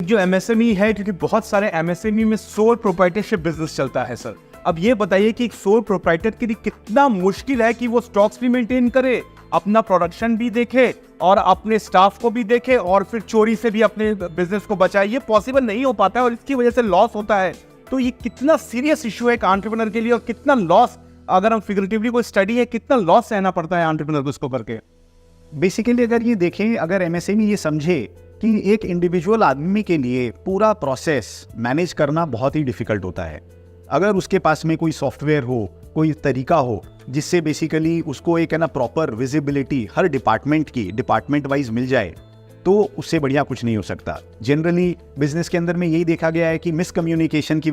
जो एमएसएमई है, क्योंकि बहुत सारे एमएसएमई में सोल प्रोप्राइटरशिप बिजनेस चलता है सर। अब ये बताइए कि एक सोल प्रोप्राइटर के लिए कितना मुश्किल है कि वो स्टॉक्स भी मेंटेन करे, अपना प्रोडक्शन भी देखे और अपने स्टाफ को भी देखे और फिर चोरी से भी अपने बिजनेस को बचाए। ये पॉसिबल नहीं हो पाता है और इसकी वजह से लॉस होता है। तो ये कितना सीरियस इशू है एक एंटरप्रेन्योर के लिए और कितना लॉस, अगर हम फिगरेटिवली कोई स्टडी है, कितना लॉस सहना पड़ता है एंटरप्रेन्योर को इसको करके। बेसिकली अगर ये देखें, अगर एमएसएमई ये समझे कि एक इंडिविजुअल आदमी के लिए पूरा प्रोसेस मैनेज करना बहुत ही डिफिकल्ट होता है, अगर उसके पास में कोई सॉफ्टवेयर हो, कोई तरीका हो जिससे बेसिकली उसको एक है ना प्रॉपर विजिबिलिटी हर डिपार्टमेंट की डिपार्टमेंट वाइज मिल जाए, तो उससे बढ़िया कुछ नहीं हो सकता। जनरली बिजनेस के अंदर में यही देखा गया है कि मिसकम्युनिकेशन की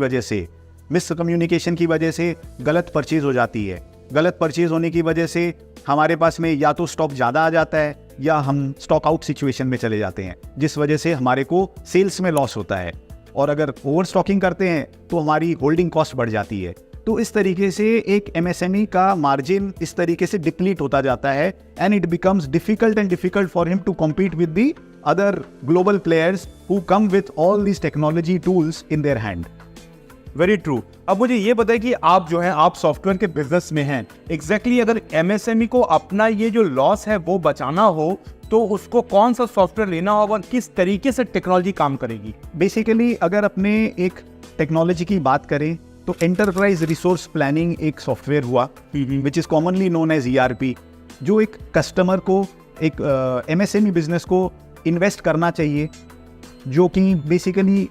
वजह से गलत परचेज हो जाती है। गलत परचेज होने की वजह से हमारे पास में या तो स्टॉक ज़्यादा आ जाता है या हम स्टॉक आउट सिचुएशन में चले जाते हैं, जिस वजह से हमारे को सेल्स में लॉस होता है। और अगर ओवर स्टॉकिंग करते हैं तो हमारी होल्डिंग कॉस्ट बढ़ जाती है। तो इस तरीके से एक एमएसएमई का मार्जिन इस तरीके से डिप्लीट होता जाता है and it becomes difficult for him to compete with the other global players who come with all these technology tools in their hand. Very true. अब मुझे ये बताइए कि आप जो है आप सॉफ्टवेयर के बिजनेस में हैं, एग्जैक्टली अगर एमएसएमई को अपना ये जो लॉस है वो बचाना हो तो उसको कौन सा सॉफ्टवेयर लेना होगा और किस तरीके से टेक्नोलॉजी काम करेगी? बेसिकली अगर अपने एक टेक्नोलॉजी की बात करें तो एंटरप्राइज रिसोर्स प्लानिंग एक सॉफ्टवेयर हुआ which is commonly known as ERP, जो एक कस्टमर को एक एमएसएमई बिजनेस को इन्वेस्ट करना चाहिए, जो कि बेसिकली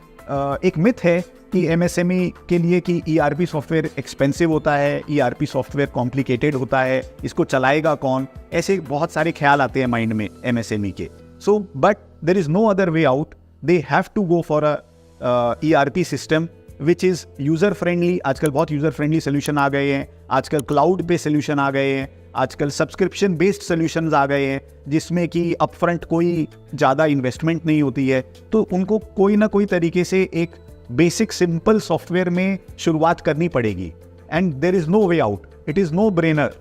एक मिथ है कि एमएसएमई के लिए कि ERP सॉफ्टवेयर एक्सपेंसिव होता है, ERP सॉफ्टवेयर कॉम्प्लिकेटेड होता है, इसको चलाएगा कौन, ऐसे बहुत सारे ख्याल आते हैं माइंड में एमएसएमई के। So but there is no other way out, they have to go for a ERP system which is user friendly. आजकल बहुत यूज़र फ्रेंडली सोल्यूशन आ गए हैं, आजकल क्लाउड पे सोल्यूशन आ गए हैं, आजकल सब्सक्रिप्शन बेस्ड सोल्यूशंस आ गए हैं जिसमें कि अपफ्रंट कोई ज़्यादा इन्वेस्टमेंट नहीं होती है। तो उनको कोई ना कोई तरीके से एक बेसिक सिंपल सॉफ्टवेयर में शुरुआत करनी पड़ेगी and there is no way out, it is no brainer,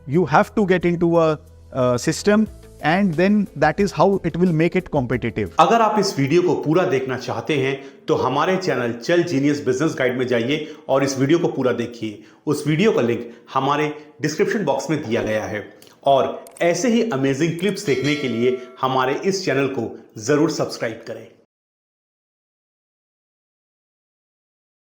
you have to get into a system and then that is how it will make it competitive. अगर आप इस वीडियो को पूरा देखना चाहते हैं तो हमारे चैनल चल जीनियस बिजनेस गाइड में जाइए और इस वीडियो को पूरा देखिए। उस वीडियो का लिंक हमारे डिस्क्रिप्शन बॉक्स में दिया गया है और ऐसे ही अमेजिंग क्लिप्स देखने के लिए हमारे इस चैनल को जरूर सब्सक्राइब करें।